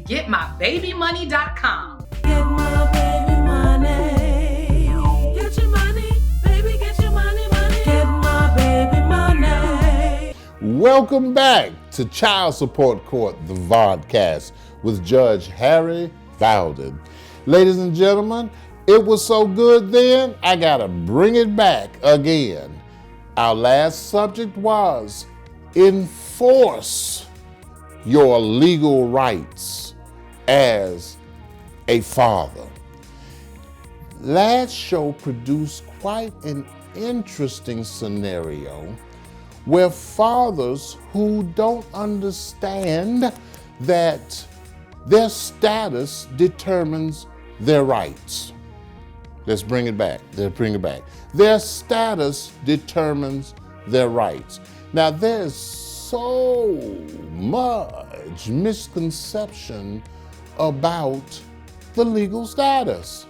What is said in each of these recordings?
getmybabymoney.com. Get my baby money. Get your money, baby, get your money, money. Get my baby money. Welcome back to Child Support Court, the Vodcast, with Judge Harry Bowden. Ladies and gentlemen, it was so good then, I gotta bring it back again. Our last subject was enforce your legal rights as a father. Last show produced quite an interesting scenario where fathers who don't understand that their status determines their rights. Let's bring it back. Their status determines their rights. Now, there's so much misconception about the legal status.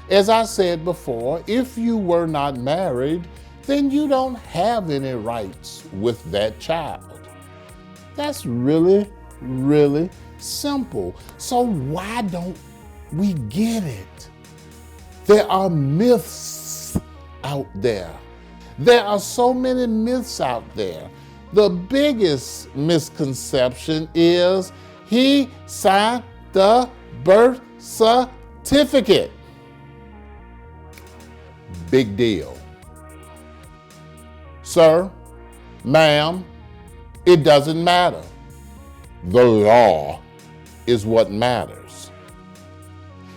As I said before, if you were not married, then you don't have any rights with that child. That's really, really simple. So why don't we get it? There are myths out there. There are so many myths out there. The biggest misconception is he signed the birth certificate. Big deal. Sir, ma'am, it doesn't matter. The law is what matters.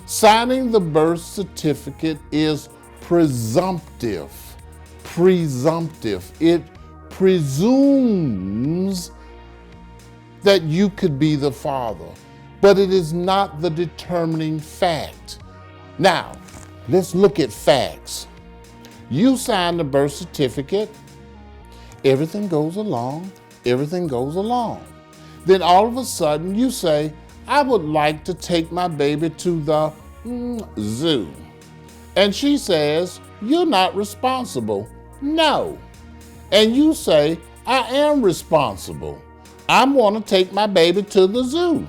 Signing the birth certificate is presumptive. It presumes that you could be the father, but it is not the determining fact. Now, let's look at facts. You sign the birth certificate, everything goes along. Then all of a sudden you say, I would like to take my baby to the zoo. And she says, you're not responsible. No. And you say, I am responsible. I want to take my baby to the zoo.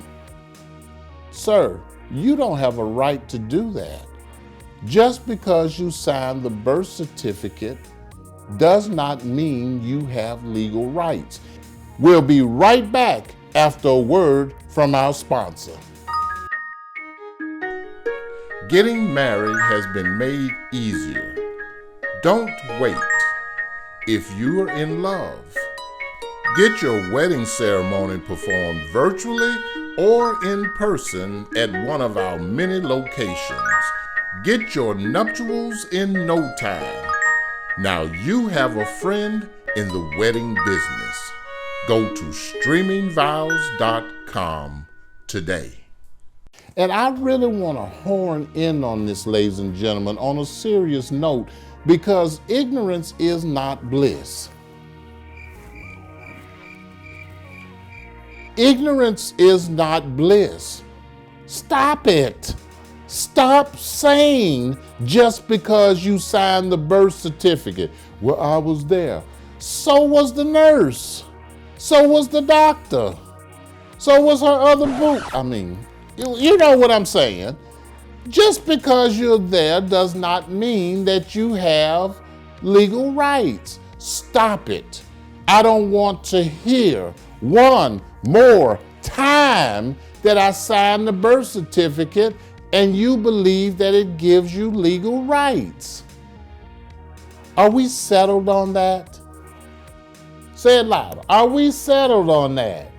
Sir, you don't have a right to do that. Just because you signed the birth certificate does not mean you have legal rights. We'll be right back after a word from our sponsor. Getting married has been made easier. Don't wait. If you are in love, get your wedding ceremony performed virtually or in person at one of our many locations. Get your nuptials in no time. Now you have a friend in the wedding business. Go to streamingvows.com today. And I really want to horn in on this, ladies and gentlemen, on a serious note, because ignorance is not bliss. Ignorance is not bliss. Stop it. Stop saying just because you signed the birth certificate. Well, I was there. So was the nurse. So was the doctor. So was her other boo. I mean, you know what I'm saying. Just because you're there does not mean that you have legal rights. Stop it. I don't want to hear one more time that I signed the birth certificate and you believe that it gives you legal rights. Are we settled on that? Say it louder. Are we settled on that?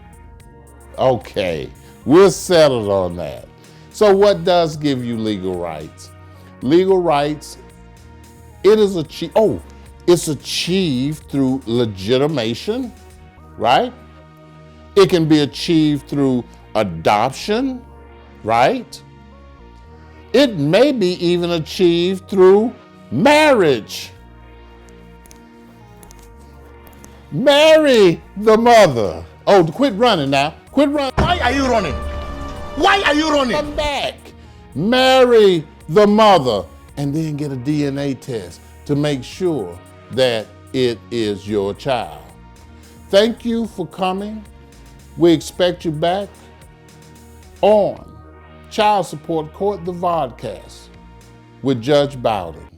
Okay, we're settled on that. So what does give you legal rights? Legal rights, it's achieved through legitimation, right? It can be achieved through adoption, right? It may be even achieved through marriage. Marry the mother. Oh, quit running now. Quit running. Why are you running? Why are you running? Come back. Marry the mother and then get a DNA test to make sure that it is your child. Thank you for coming. We expect you back. on Child Support Court, the Vodcast with Judge Bowden.